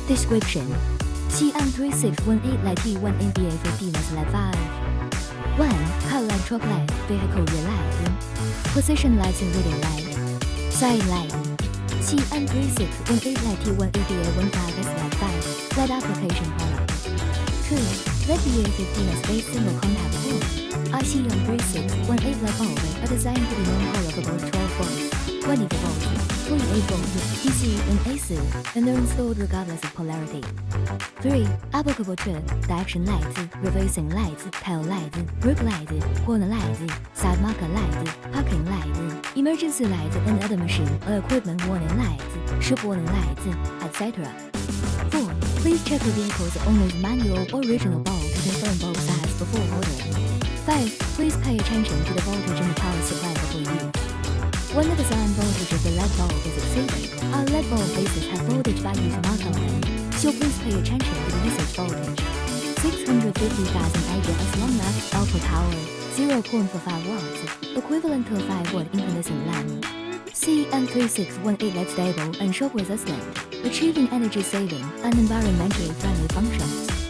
Description: CM3618 LED T18 BA15S-LED 1. Color electric light, vehicle rear light, position lights and reading light, side light. CM3618 LED T18 BA15S-LED 5 LED application color. 2. LED BA15S-based single contact port. CM3618 LED bulb are designed to be non-hollow for both 12 volts, 24 volts, 48 volts, DC and AC, and they're installed regardless of polarity. 3. Applicable to direction lights, reversing lights, tail lights, brake lights, corner lights, side marker lights, parking lights, emergency lights and other machine or equipment warning lights, ship warning lights, etc. 4. Please check the vehicle's owner's manual or original bulb to confirm both sides before ordering. 5. Please pay attention to the voltage in the power supply before use. When the design voltage of the LED bulb is exceeded, our LED bulb bases have voltage values marked on them, so please pay attention to the usage voltage. 650,000 AHS lumina output power, 0.45 watts, equivalent to a 5-watt incandescent lamp. CM3618 LED stable and shock resistant, achieving energy saving and environmentally friendly functions.